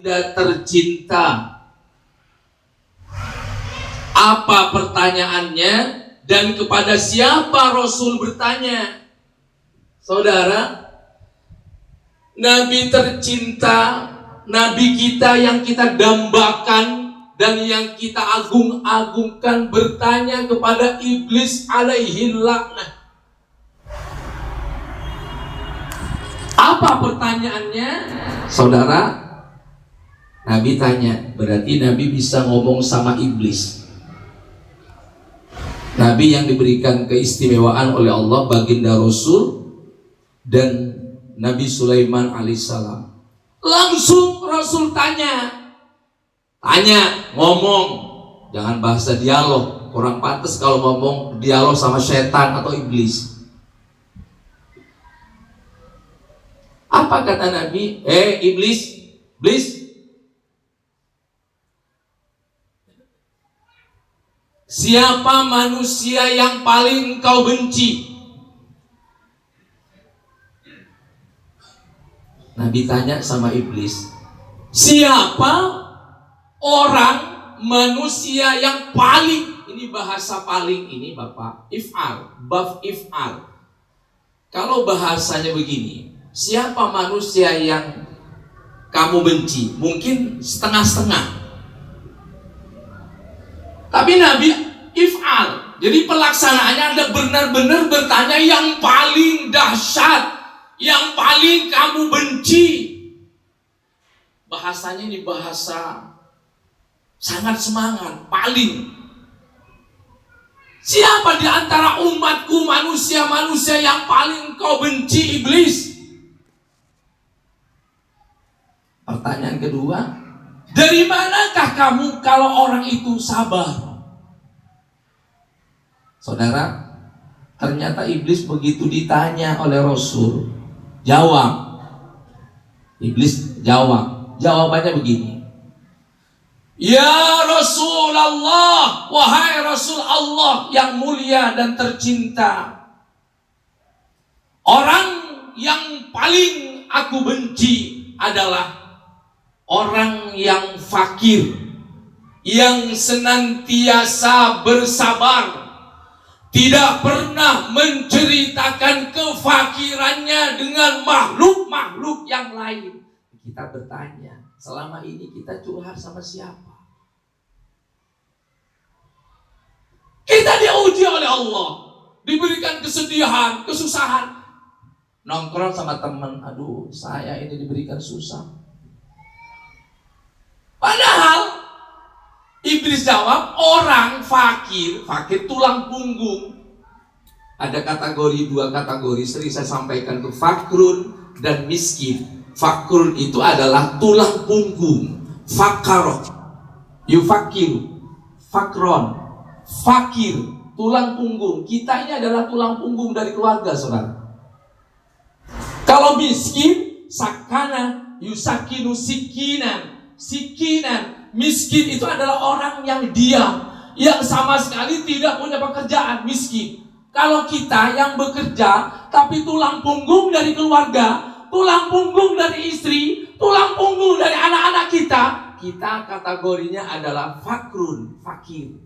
baginda tercinta. Apa pertanyaannya dan kepada siapa Rasul bertanya? Saudara, Nabi tercinta, Nabi kita yang kita dambakan dan yang kita agung-agungkan bertanya kepada iblis alaihi laknah. Apa pertanyaannya? Saudara, Nabi tanya, berarti Nabi bisa ngomong sama iblis. Nabi yang diberikan keistimewaan oleh Allah, baginda Rasul dan Nabi Sulaiman alaihissalam. Langsung Rasul tanya, ngomong, jangan bahasa dialog. Kurang pantas kalau ngomong dialog sama setan atau iblis. Apa kata Nabi? Iblis, siapa manusia yang paling engkau benci? Nabi tanya sama iblis, siapa orang manusia yang paling, ini bahasa paling ini Bapak, baf if'al. Kalau bahasanya begini, siapa manusia yang kamu benci? Mungkin setengah-setengah. Tapi Nabi if'al. Jadi pelaksanaannya Anda benar-benar bertanya yang paling dahsyat, yang paling kamu benci. Bahasanya ini bahasa sangat semangat, paling. Siapa di antara umatku manusia-manusia yang paling kau benci, iblis? Pertanyaan kedua, dari manakah kamu kalau orang itu sabar? Saudara, ternyata iblis begitu ditanya oleh Rasul, jawab. Iblis jawab. Jawabannya begini, ya Rasulullah, wahai Rasul Allah yang mulia dan tercinta, orang yang paling aku benci adalah orang yang fakir, yang senantiasa bersabar, tidak pernah menceritakan kefakirannya dengan makhluk-makhluk yang lain. Kita bertanya, selama ini kita curhat sama siapa? Kita diuji oleh Allah, diberikan kesedihan, kesusahan. Nongkrong sama teman, aduh saya ini diberikan susah. Padahal iblis jawab, orang fakir tulang punggung. Ada dua kategori sering saya sampaikan tuh, fakrun dan miskin. Fakrun itu adalah tulang punggung. Fakar, yufakiru, fakron, fakir, tulang punggung. Kita ini adalah tulang punggung dari keluarga, saudara. Kalau miskin, sakana, yusakinu sikinan. Sikinan, miskin itu adalah orang yang diam, yang sama sekali tidak punya pekerjaan, miskin. Kalau kita yang bekerja, tapi tulang punggung dari keluarga, tulang punggung dari istri, tulang punggung dari anak-anak kita kategorinya adalah fakrun, fakir.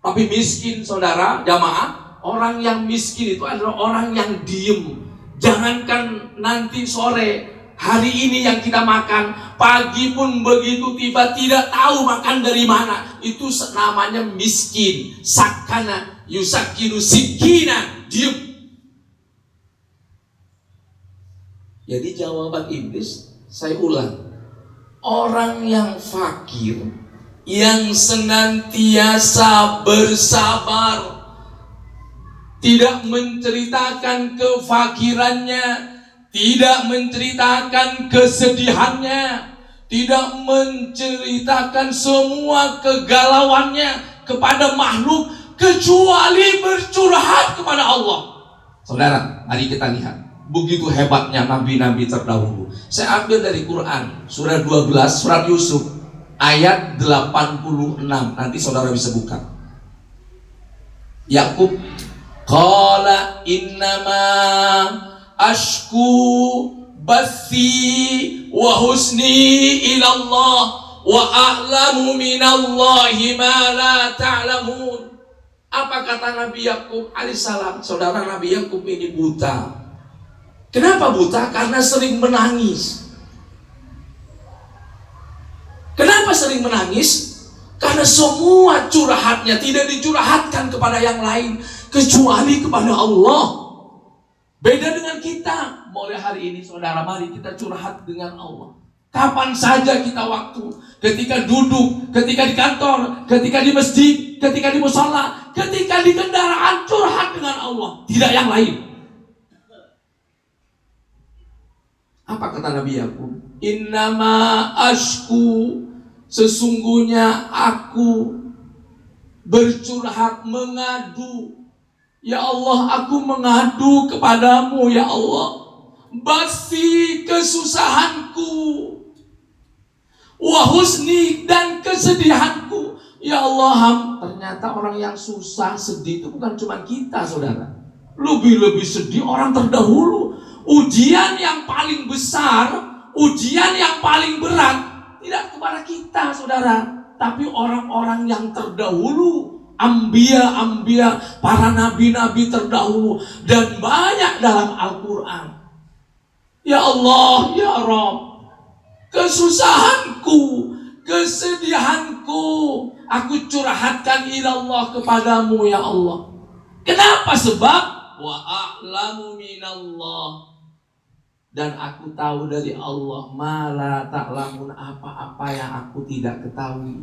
Tapi miskin, saudara, jamaah, orang yang miskin itu adalah orang yang diem. Jangankan nanti sore, hari ini yang kita makan, pagi pun begitu tiba tidak tahu makan dari mana. Itu namanya miskin. Sakana yusakinu sikina, diem. Jadi jawaban iblis, saya ulang, orang yang fakir, yang senantiasa bersabar, tidak menceritakan kefakirannya, tidak menceritakan kesedihannya, tidak menceritakan semua kegalauannya kepada makhluk, kecuali bercurhat kepada Allah. Saudara, mari kita lihat begitu hebatnya nabi-nabi terdahulu. Saya ambil dari Quran, surah 12, surat Yusuf, ayat 86. Nanti saudara bisa buka. Yakub, qala innama ashku bathi wa husni ilallah wa a'lamu minallahi ma la ta'lamun. Apa kata Nabi Yakub alaihissalam? Saudara, Nabi Yakub ini buta. Kenapa buta? Karena sering menangis. Kenapa sering menangis? Karena semua curhatnya tidak dicurhatkan kepada yang lain kecuali kepada Allah. Beda dengan kita. Mulai hari ini saudara, mari kita curhat dengan Allah. Kapan saja kita waktu, ketika duduk, ketika di kantor, ketika di masjid, ketika di mushola, ketika di kendaraan, curhat dengan Allah, tidak yang lain. Apa kata Nabi Yakub? Innama ashku, sesungguhnya aku bercurhat, mengadu. Ya Allah, aku mengadu kepadamu ya Allah. Basi, kesusahanku, wa husni, dan kesedihanku. Ya Allah, ternyata orang yang susah, sedih itu bukan cuma kita saudara. Lebih-lebih sedih orang terdahulu. Ujian yang paling besar, ujian yang paling berat tidak kepada kita saudara, tapi orang-orang yang terdahulu, Ambiya, para nabi-nabi terdahulu, dan banyak dalam Al-Quran. Ya Allah, ya Rabb, kesusahanku, kesedihanku, aku curhatkan ilallah kepadamu ya Allah. Kenapa? Sebab wa a'lamu minallah, dan aku tahu dari Allah ma la ta'lamun, apa-apa yang aku tidak ketahui.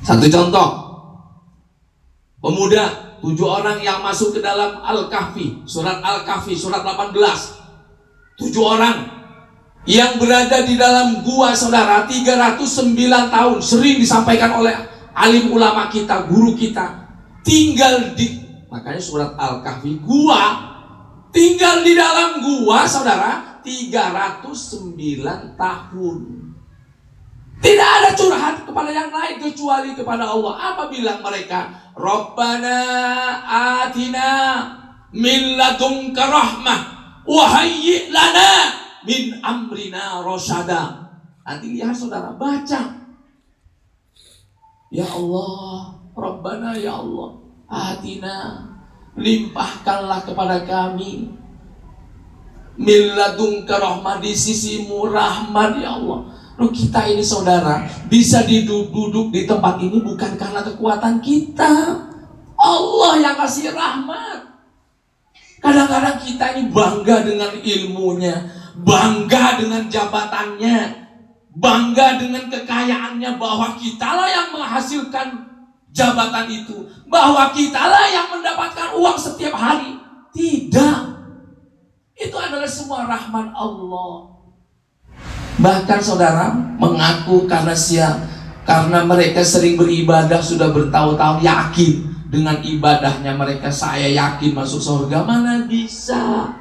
Satu contoh, pemuda 7 orang yang masuk ke dalam Al-Kahfi, surat Al-Kahfi, surat 18. 7 orang yang berada di dalam gua saudara 309 tahun, sering disampaikan oleh alim ulama kita, guru kita, tinggal di, makanya surat Al-Kahfi, gua, tinggal di dalam gua saudara 309 tahun. Tidak ada curhat kepada yang lain kecuali kepada Allah. Apa bilang mereka? Rabbana atina min ladunka rahmah wa hayyi' lana min amrina rasyada. Nanti lihat saudara, baca. Ya Allah, Rabbana, ya Allah, atina, limpahkanlah kepada kami min ladunka rahmah, di sisimu rahmat ya Allah. Loh, kita ini saudara bisa duduk di tempat ini bukan karena kekuatan kita. Allah yang kasih rahmat. Kadang-kadang kita ini bangga dengan ilmunya, bangga dengan jabatannya, bangga dengan kekayaannya, bahwa kitalah yang menghasilkan jabatan itu, bahwa kitalah yang mendapatkan uang setiap hari. Tidak. Itu adalah semua rahmat Allah. Bahkan saudara mengaku karena mereka sering beribadah sudah bertahun-tahun, yakin dengan ibadahnya mereka, saya yakin masuk surga. Mana bisa.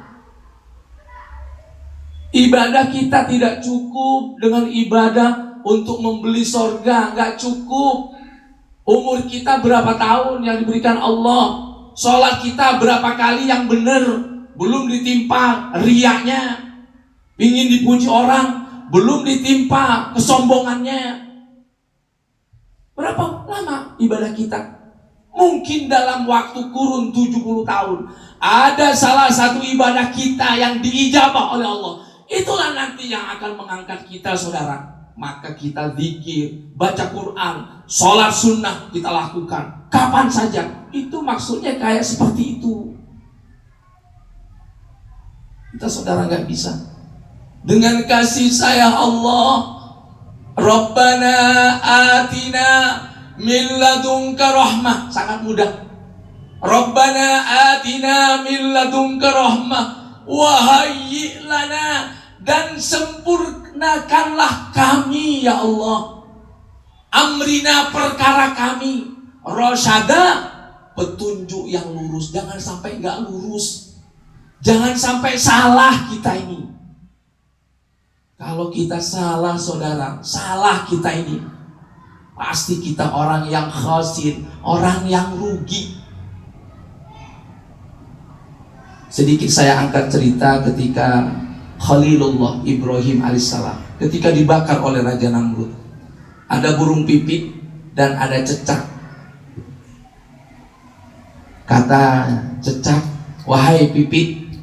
Ibadah kita tidak cukup dengan ibadah untuk membeli surga, nggak cukup. Umur kita berapa tahun yang diberikan Allah, sholat kita berapa kali yang benar, belum ditimpa riyanya, ingin dipuji orang, belum ditimpa kesombongannya. Berapa lama ibadah kita? Mungkin dalam waktu kurun 70 tahun ada salah satu ibadah kita yang diijabah oleh Allah. Itulah nanti yang akan mengangkat kita saudara. Maka kita zikir, baca Quran, sholat sunnah kita lakukan kapan saja. Itu maksudnya kayak seperti itu. Kita saudara nggak bisa. Dengan kasih sayang Allah, Rabbana atina min ladunka rahmah, sangat mudah. Rabbana atina min ladunka rahmah wa hayyi' lana, dan sempurnakanlah kami ya Allah amrina, perkara kami, rasyada, petunjuk yang lurus. Jangan sampai nggak lurus, jangan sampai salah kita ini. Kalau kita salah saudara, salah kita ini, pasti kita orang yang khasir, orang yang rugi. Sedikit saya angkat cerita ketika Khalilullah Ibrahim alaihissalam ketika dibakar oleh Raja Namrud. Ada burung pipit dan ada cecak. Kata cecak, wahai pipit,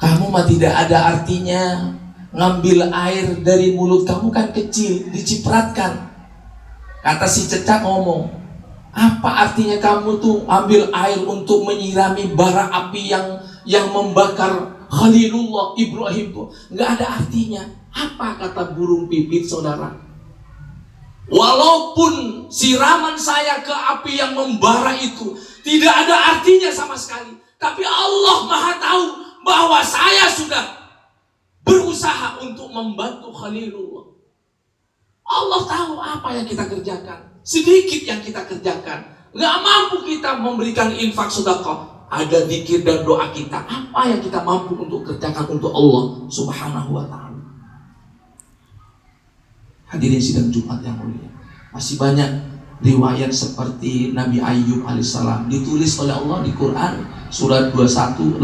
kamu mah tidak ada artinya. Ngambil air dari mulut kamu kan kecil, dicipratkan. Kata si cecak ngomong, apa artinya kamu tuh ambil air untuk menyirami bara api yang membakar Khalilullah Ibrahim tuh? Nggak ada artinya. Apa kata burung pipit, saudara? Walaupun siraman saya ke api yang membara itu tidak ada artinya sama sekali, tapi Allah Maha tahu bahwa saya sudah berusaha untuk membantu Khalilullah. Allah tahu apa yang kita kerjakan. Sedikit yang kita kerjakan, nggak mampu kita memberikan infak sedekah. Ada zikir dan doa kita. Apa yang kita mampu untuk kerjakan untuk Allah Subhanahu wa ta'ala. Hadirin sidang Jumat yang mulia, masih banyak riwayat seperti Nabi Ayyub alaihissalam ditulis oleh Allah di Quran surat 21:83.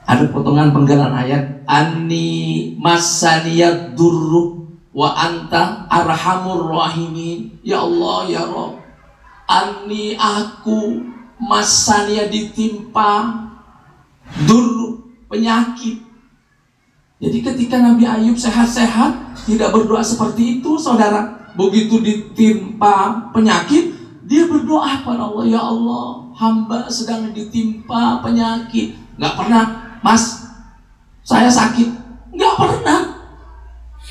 Ada potongan penggalan ayat, Anni masaniyad durru wa anta arhamur rahimin. Ya Allah, ya Rabb, Anni aku masania ditimpa durru, penyakit. Jadi ketika Nabi Ayub sehat-sehat, tidak berdoa seperti itu, saudara. Begitu ditimpa penyakit, dia berdoa kepada Allah, ya Allah, hamba sedang ditimpa penyakit. Gak pernah, Mas, saya sakit. Nggak pernah.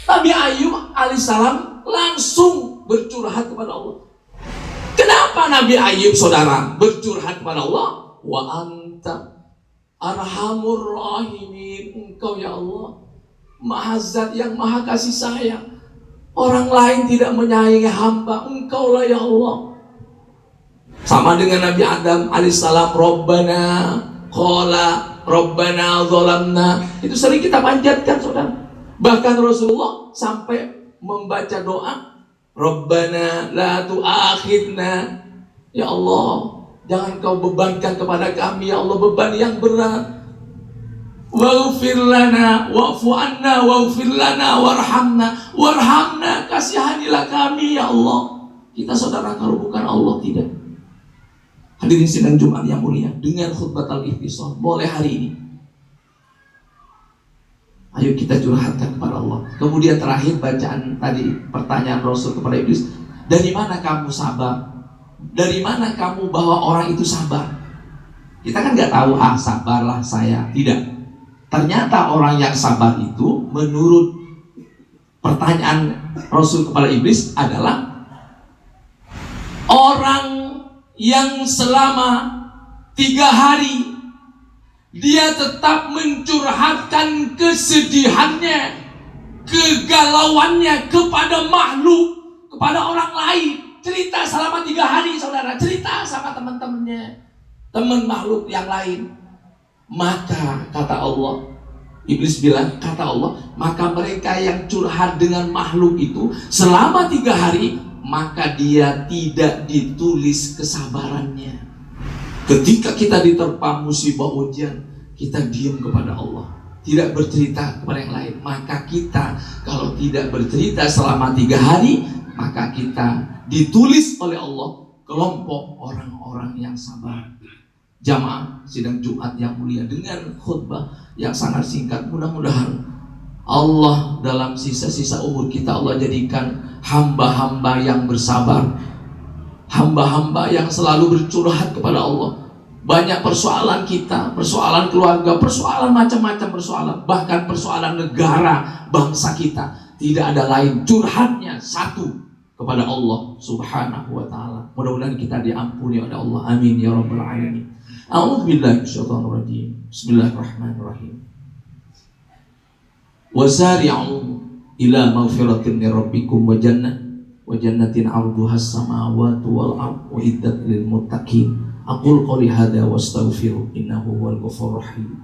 Nabi Ayub alaihissalam langsung bercurhat kepada Allah. Kenapa Nabi Ayub, saudara, bercurhat kepada Allah? Wa anta arhamur rahimin. Engkau ya Allah, Maha Zat yang Maha kasih sayang. Orang lain tidak menyayangi hamba, Engkau lah ya Allah. Sama dengan Nabi Adam alaihissalam, Rabbana qala Rabbana zalamna. Itu sering kita panjatkan, saudara. Bahkan Rasulullah sampai membaca doa, Rabbana la tu'akhidna. Ya Allah, jangan kau bebankan kepada kami, ya Allah, beban yang berat. Waghfir lana wa'fu anna waghfir lana warhamna, kasihanilah kami ya Allah. Kita saudara, kalau bukan Allah tidak. Hadirin sidang Jumat yang mulia, dengan khutbah al-ihtisam boleh hari ini. Ayo kita curhatkan kepada Allah. Kemudian terakhir bacaan tadi, pertanyaan Rasul kepada Iblis, dari mana kamu sabar? Dari mana kamu bahwa orang itu sabar? Kita kan nggak tahu, sabarlah saya. Tidak. Ternyata orang yang sabar itu menurut pertanyaan Rasul kepada Iblis adalah orang yang selama 3 hari dia tetap mencurhatkan kesedihannya, kegalauannya kepada makhluk, kepada orang lain. Cerita selama 3 hari, saudara, cerita sama teman-temannya, teman makhluk yang lain. Maka kata Allah, Iblis bilang, kata Allah, maka mereka yang curhat dengan makhluk itu selama 3 hari, maka dia tidak ditulis kesabarannya. Ketika kita diterpa musibah ujian, kita diam kepada Allah, tidak bercerita kepada yang lain. Maka kita kalau tidak bercerita selama 3 hari, maka kita ditulis oleh Allah kelompok orang-orang yang sabar. Jamaah sidang Jumat yang mulia, dengan khutbah yang sangat singkat, mudah-mudahan Allah dalam sisa-sisa umur kita, Allah jadikan hamba-hamba yang bersabar, hamba-hamba yang selalu bercurhat kepada Allah. Banyak persoalan kita, persoalan keluarga, persoalan macam-macam persoalan, bahkan persoalan negara, bangsa kita, tidak ada lain curhatnya satu kepada Allah Subhanahu wa ta'ala. Mudah-mudahan kita diampuni oleh Allah. Amin ya rabbal alamin. A'udzubillahi minasyaitonir rajim. Bismillahirrahmanirrahim. Wasari'u ila maghfiratin min rabbikum wa jannatin 'arduha as-samawati wal ardu uiddat lil muttaqin. Aqul qouli hadza wastaghfiru innahu huwal ghafurur rahim.